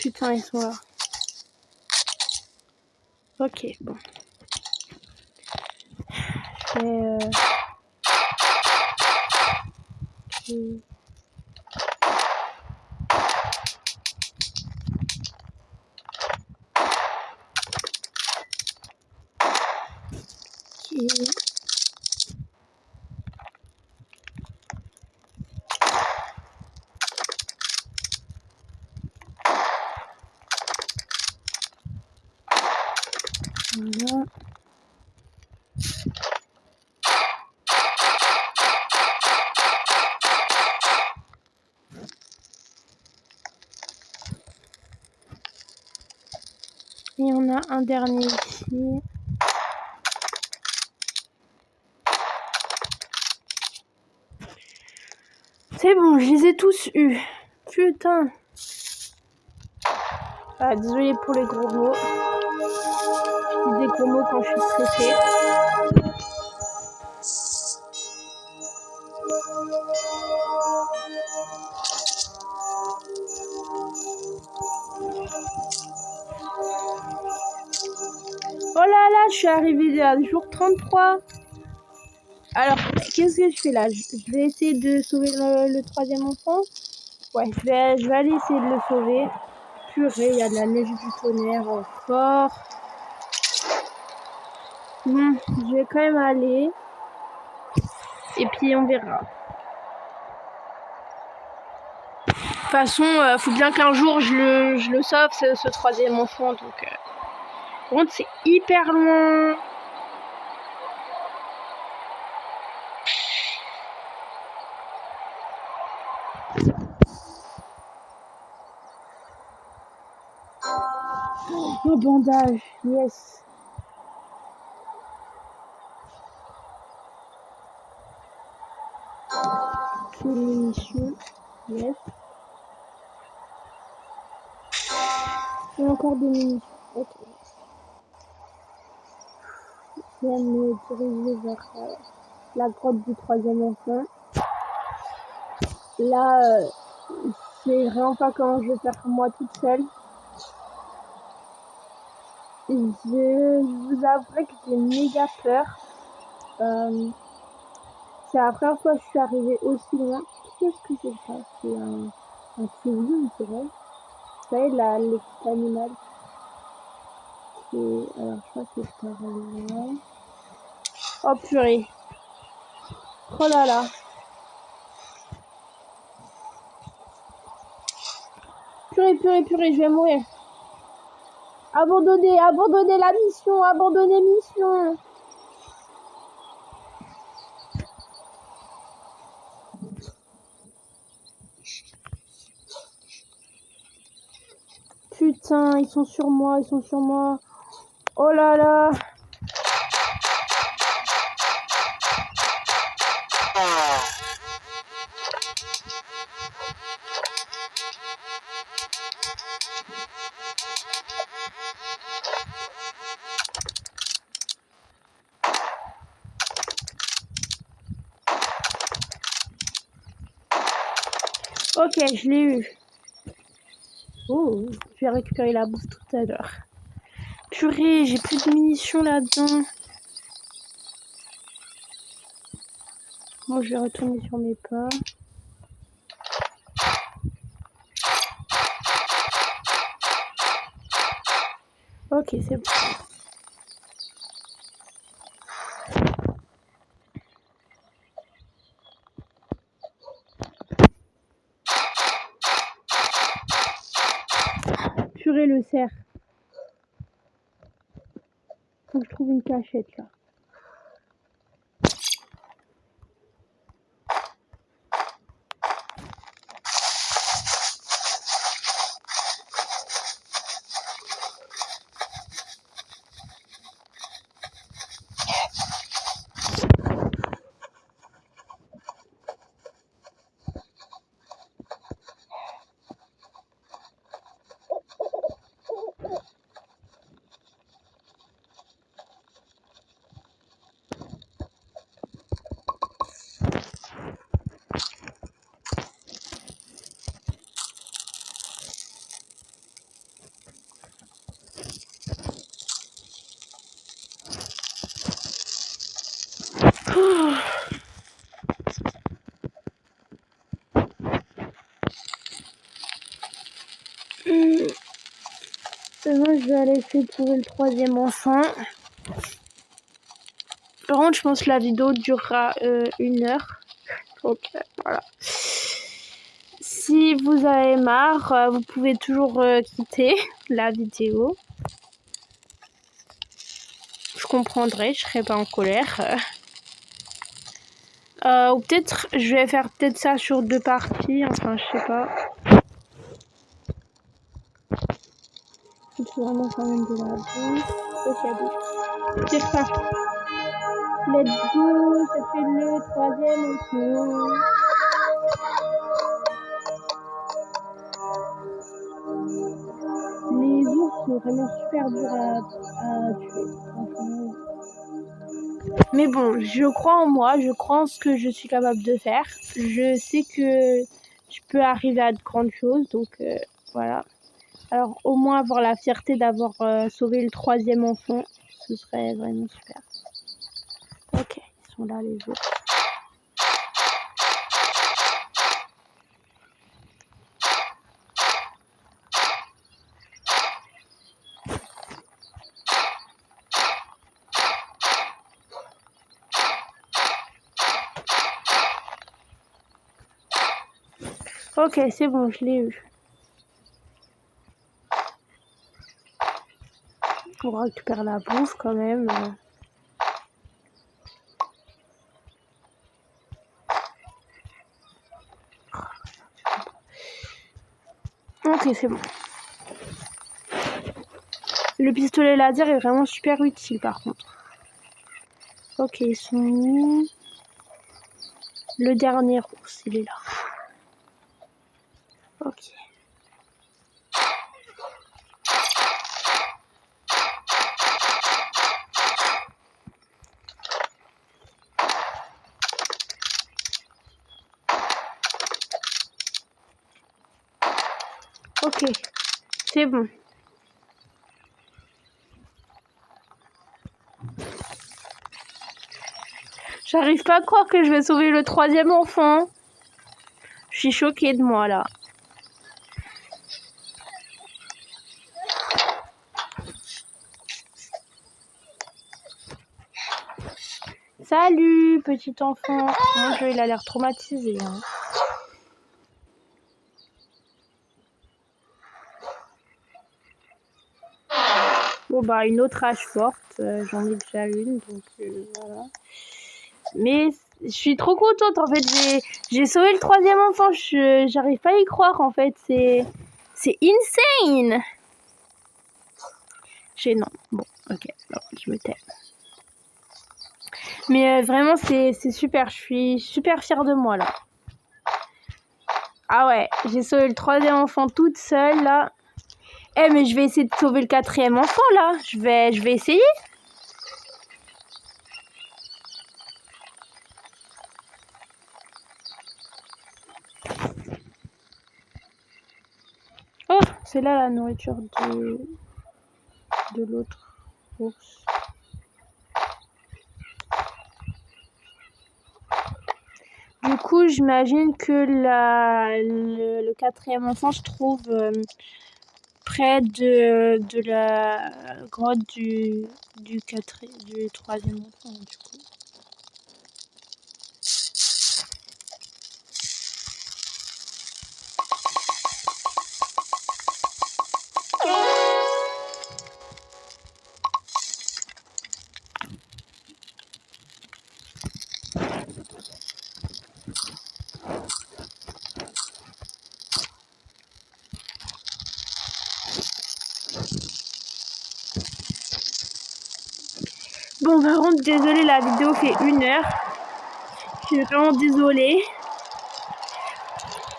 Putain, ils sont là. Ok, bon. Je vais... Ok. Voilà. Et on a un dernier ici. C'est bon, je les ai tous eus. Putain. Ah, désolé pour les gros mots. Je dis des gros mots quand je suis stressée. Oh là là, je suis arrivée à jour 33. Alors, qu'est-ce que je fais là? Je vais essayer de sauver le troisième enfant. Ouais, je vais aller essayer de le sauver. Purée, il y a de la neige du tonnerre encore. Bon, je vais quand même aller. Et puis on verra. De toute façon, faut bien qu'un jour je le sauve, ce troisième enfant. Donc, par contre, c'est hyper loin. Oh, bandage, yes. C'est les munitions, yes. Et encore des munitions. Ok. Je viens de me diriger vers la grotte du troisième enfant. Là, c'est vraiment pas comment je vais faire moi toute seule. Je vous avouerai que j'ai méga peur. C'est la première fois que je suis arrivée aussi loin. Qu'est-ce que c'est ça? C'est un kiwi, on dirait. Vous savez, le petit animal. Alors, je crois que c'est par là. Oh purée. Oh là là. Purée, purée, purée, je vais mourir. Abandonnez, abandonnez la mission, abandonnez mission. Putain, ils sont sur moi, ils sont sur moi. Oh là là. Ok, je l'ai eu. Oh, je vais récupérer la bouffe tout à l'heure. Purée, j'ai plus de munitions là-dedans. Moi, je vais retourner sur mes pas. Ok, c'est bon. Purée le cerf. Faut que je trouve une cachette là. Demain, je vais aller essayer de trouver le troisième enfant. Par contre, je pense que la vidéo durera 1 heure. Donc, voilà. Si vous avez marre, vous pouvez toujours quitter la vidéo. Je comprendrai, je serai pas en colère. Ou peut-être, je vais faire peut-être ça sur 2 parties. Enfin, je sais pas. Il faut vraiment quand même de la bouffe. Ok, bouffe. C'est ça. Let's go, ça fait le troisième enfant. Les ours sont vraiment super durs à tuer. Franchement. Mais bon, je crois en moi, je crois en ce que je suis capable de faire. Je sais que je peux arriver à de grandes choses, donc voilà. Alors au moins avoir la fierté d'avoir sauvé le troisième enfant, ce serait vraiment super. Ok, ils sont là les autres. Ok, c'est bon, je l'ai eu. On récupère la bouffe quand même. Ok, c'est bon. Le pistolet laser est vraiment super utile par contre. Ok, ils sont où? Le dernier ours, il est là. Ok. Ok, c'est bon. J'arrive pas à croire que je vais sauver le troisième enfant. Je suis choquée de moi là. Salut, petit enfant. Mon Dieu, il a l'air traumatisé. Hein. Bon bah une autre hache forte, j'en ai déjà une, donc voilà. Mais je suis trop contente en fait, j'ai sauvé le troisième enfant, j'arrive pas à y croire en fait, c'est insane. Gênant. Bon, ok, alors, je me tais. Mais vraiment c'est super, je suis super fière de moi là. Ah ouais, j'ai sauvé le troisième enfant toute seule là. Eh mais je vais essayer de sauver le quatrième enfant là, je vais essayer. Oh, c'est là la nourriture de l'autre ours. Du coup, j'imagine que le quatrième enfant se trouve près de la grotte du troisième enfant, du coup. Bon, par contre, désolée, la vidéo fait 1 heure. Je suis vraiment désolée.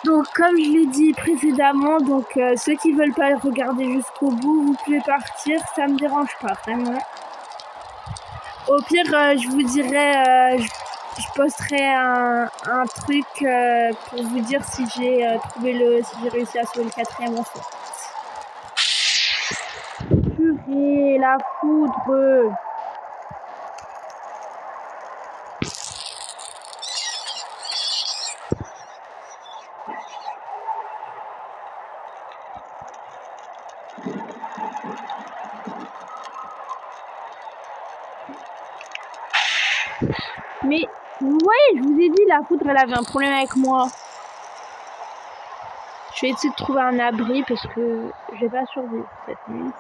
Donc, comme je l'ai dit précédemment, donc ceux qui veulent pas le regarder jusqu'au bout, vous pouvez partir, ça me dérange pas, vraiment. Au pire, je vous dirai, je posterai un truc pour vous dire si j'ai si j'ai réussi à sauver le 4e enfant. Purée, la foudre. Mais vous voyez, je vous ai dit, la foudre, elle avait un problème avec moi. Je vais essayer de trouver un abri parce que j'ai pas survécu cette nuit.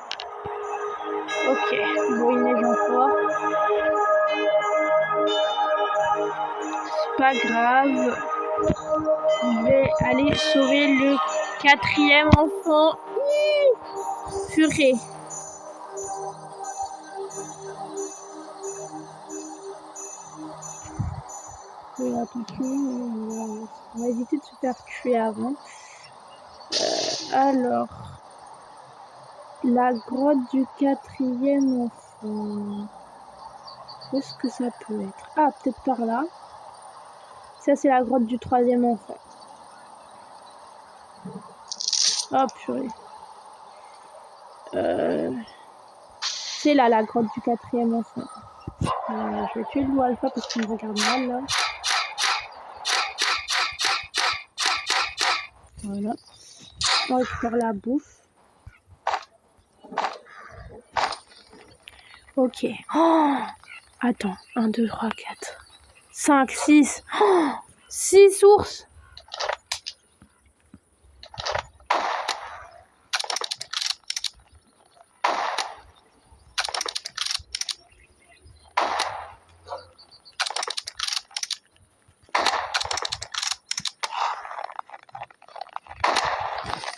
Ok, bon, il neige encore. C'est pas grave. Je vais aller sauver le 4e enfant. Purée. Attention, on va éviter de se faire tuer avant. Alors, la grotte du 4e enfant. Où est-ce que ça peut être? Ah, peut-être par là. Ça, c'est la grotte du 3e enfant. Oh, purée. C'est là, la grotte du 4e enfant. Je vais tuer le loup alpha parce qu'il me regarde mal, là. Voilà. On récupère la bouffe. Ok. Oh, attends. 1, 2, 3, 4, 5, 6. Oh, 6 ours.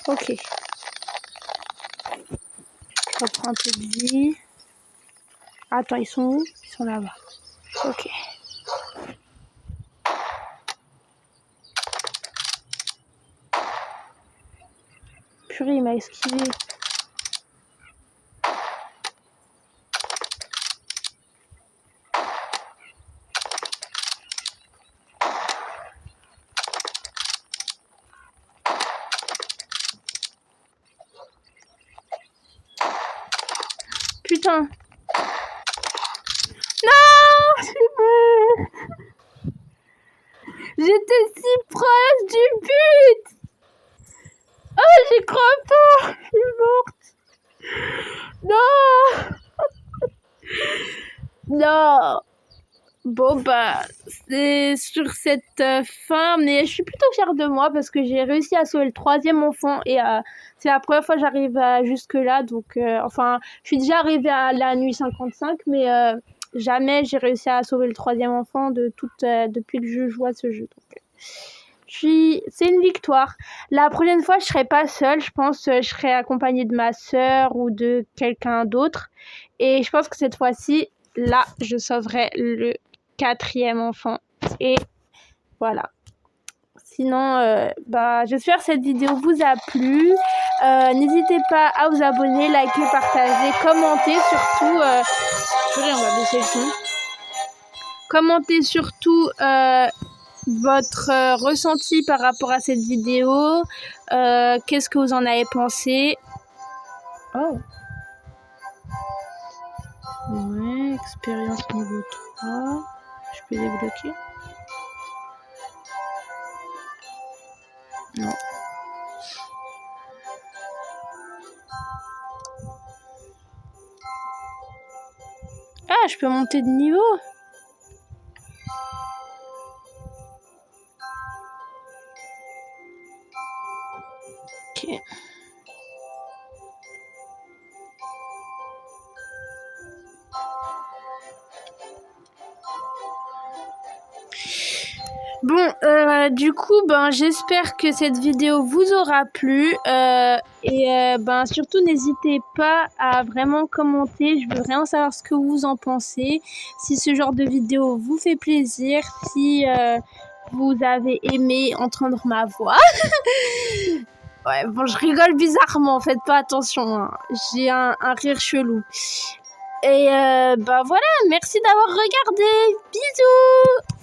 Ok. Je reprends un peu de vie. Attends, ils sont où? Ils sont là-bas. Ok. Purée, il m'a esquivé. Putain. Non, je suis morte. J'étais si proche du but. Oh, j'y crois pas. Je suis morte. Non. Non. Bon, bah, c'est sur cette fin, mais je suis plutôt fière de moi parce que j'ai réussi à sauver le 3e enfant et c'est la première fois que j'arrive jusque-là. Donc, enfin, je suis déjà arrivée à la nuit 55, mais jamais j'ai réussi à sauver le 3e enfant depuis que je joue à ce jeu. Donc, c'est une victoire. La prochaine fois, je serai pas seule. Je pense je serai accompagnée de ma sœur ou de quelqu'un d'autre. Et je pense que cette fois-ci, là, je sauverai le 4e enfant. Et voilà. Sinon, j'espère que cette vidéo vous a plu. N'hésitez pas à vous abonner, liker, partager, commenter surtout. Purée, on va baisser le son. Commentez surtout votre ressenti par rapport à cette vidéo. Qu'est-ce que vous en avez pensé? Oh. Ouais, expérience niveau 3. Je peux débloquer? Non. peux monter de niveau. Ok. Bon, du coup, ben, j'espère que cette vidéo vous aura plu. Ben, surtout, n'hésitez pas à vraiment commenter. Je veux vraiment savoir ce que vous en pensez. Si ce genre de vidéo vous fait plaisir. Si vous avez aimé entendre ma voix. Ouais, bon, je rigole bizarrement. Faites pas attention. Hein. J'ai un rire chelou. Et ben voilà, merci d'avoir regardé. Bisous!